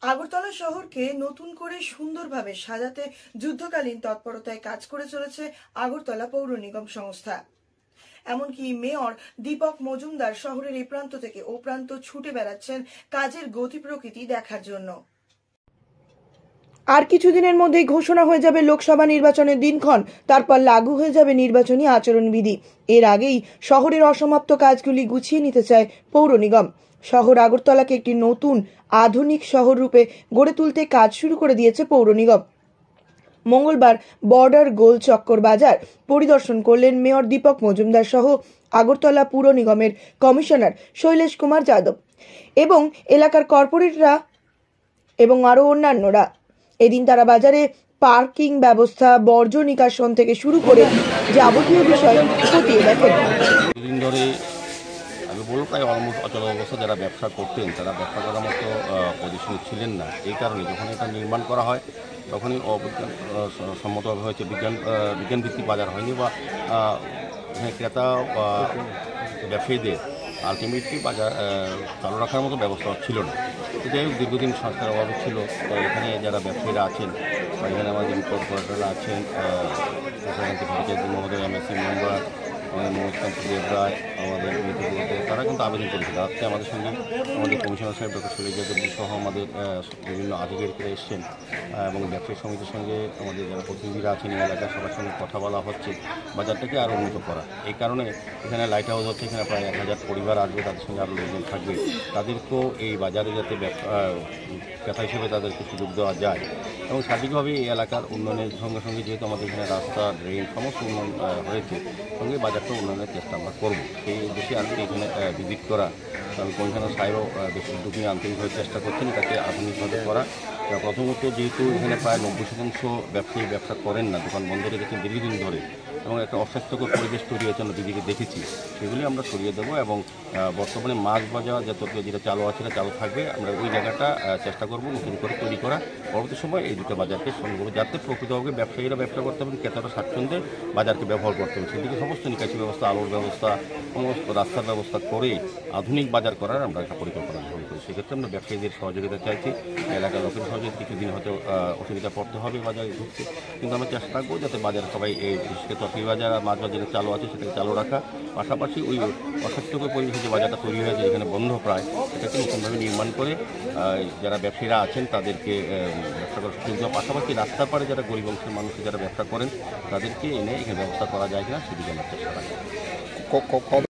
আগরতলা শহরকে নতুন করে সুন্দরভাবে সাজাতে যুদ্ধকালীন তৎপরতায় কাজ করে চলেছে আগরতলা পৌর নিগম সংস্থা। এমনকি মেয়র দীপক মজুমদার শহরের এই প্রান্ত থেকে ও প্রান্ত ছুটে বেড়াচ্ছেন কাজের গতি প্রকৃতি দেখার জন্য। আর কিছুদিনের মধ্যেই ঘোষণা হয়ে যাবে লোকসভা নির্বাচনের দিনক্ষণ, তারপর লাগু হয়ে যাবে নির্বাচনী আচরণবিধি। এর আগেই শহরের অসমাপ্ত কাজগুলি গুছিয়ে নিতে চায় পৌর নিগম। শহর আগরতলাকে একটি নতুন আধুনিক শহর রূপে গড়ে তুলতে কাজ শুরু করে দিয়েছে পৌর নিগম। মঙ্গলবার বর্ডার গোল চক্কর বাজার পরিদর্শন করলেন মেয়র দীপক মজুমদার সহ আগরতলা পুর নিগমের কমিশনার শৈলেশ কুমার যাদব এবং এলাকার কর্পোরেটররা এবং আরও অন্যান্যরা। এদিন তারা বাজারে পার্কিং ব্যবস্থা, বর্জ্য নিকাশন থেকে শুরু করে যাবতীয় বিষয় খতিয়ে দেখেন। দুদিন ধরে আমি বলবো প্রায় অলমোস্ট অচল অবস্থা। যারা ব্যবসা করতেন তারা ব্যবসা করার মতো পজিশনে ছিলেন না। এই কারণে যখন এটা নির্মাণ করা হয় তখনই সম্মতভাবে হয়েছে, বিজ্ঞানভিত্তিক বাজার হয়নি বা ক্রেতা বা ব্যবসায়ীদের আলটিমেটলি বাজার চালু রাখার মতো ব্যবস্থা ছিল না। যাই হোক, দীর্ঘদিন সংস্কার অভাব ছিল। এখানে যারা ব্যবসায়ীরা আছেন বা এখানে আমাদের কর্পোরেটররা আছেন, মহোদয় এমএসসি মেম্বার মনোজকান্ত দেবরায়, আমাদের তারা কিন্তু আবেদন করেছিল। আজকে আমাদের সঙ্গে আমাদের কমিশনার সাহেব ডক্টর শৈলেশ যাদব সহ আমাদের বিভিন্ন আধিকারিকরা এসছেন এবং ব্যবসায়ী সমিতির সঙ্গে আমাদের যারা প্রতিনিধিরা আছেন এই এলাকার সবার সঙ্গে কথা বলা হচ্ছে বাজারটাকে আরও উন্নত করা। এই কারণে এখানে লাইট হাউস হচ্ছে, এখানে প্রায় 1000 পরিবার আসবে, তাদের সঙ্গে আরও লোকজন থাকবে। তাদেরকেও এই বাজারে যাতে ক্রেতা হিসেবে তাদেরকে সুযোগ দেওয়া যায় এবং সার্বিকভাবে এই এলাকার উন্নয়নের সঙ্গে সঙ্গে যেহেতু আমাদের এখানে রাস্তা, ড্রেন সমস্ত উন্নয়ন হয়েছে, সঙ্গে বাজারটা উন্নয়নের চেষ্টা আমরা করবো। সেই উদ্দেশ্যে আজকে এখানে ভিজিট করা। কারণ কমিশনার সাহেবও বেশি উদ্যোগ নিয়ে আন্তরিকভাবে চেষ্টা করছেন এটাকে আধুনিকভাবে করা। প্রথমত যেহেতু এখানে প্রায় 90% ব্যবসায়ী ব্যবসা করেন না, দোকান বন্ধ রেখেছেন দীর্ঘদিন ধরে এবং একটা অস্বাস্থ্যকর পরিবেশ তৈরি হয়েছে, আমরা দিদিকে দেখেছি, সেগুলি আমরা সরিয়ে দেবো এবং বর্তমানে মাছ বাজার যেটা চালু আছে সেটা চালু থাকবে। আমরা ওই জায়গাটা চেষ্টা করবো নতুন করে তৈরি করা। পরবর্তী সময় এই দুটো বাজারকে সঙ্গে করবো যাতে প্রকৃতভাবে ব্যবসায়ীরা ব্যবসা করতে পারেন, ক্রেতারা স্বাচ্ছন্দ্যে বাজারকে ব্যবহার করতে হবে। সেদিকে সমস্ত নিকাশি ব্যবস্থা, আলোর ব্যবস্থা, সমস্ত রাস্তার ব্যবস্থা করে আধুনিক বাজার করার আমরা একটা পরিকল্পনা গ্রহণ করি। সেক্ষেত্রে আমরা ব্যবসায়ীদের সহযোগিতা চাইছি। এলাকার লোকের সহযোগিতা কিছুদিন হয়তো অসুবিধা পড়তে হবে বাজারে ঢুকতে, কিন্তু আমরা চেষ্টা রাখবো যাতে বাজারে সবাই এই বিশেষ করে তরকারি বাজার আর মাছ বাজারে চালু আছে সেটাকে চালু রাখা, পাশাপাশি ওই অস্বাস্থ্যকর পরিবেশে যে বাজারটা তৈরি হয়েছে যেখানে বন্ধ প্রায়, সেটাকে নতুনভাবে নির্মাণ করে যারা ব্যবসায়ীরা আছেন তাদেরকে ব্যবসা করার সুযোগ দেওয়া, পাশাপাশি রাস্তার পাড়ে যারা গরিব অংশের মানুষ যারা ব্যবসা করেন তাদেরকে এনে এখানে ব্যবস্থা করা যায় কিনা সেদিকে আমরা চেষ্টা রাখবো।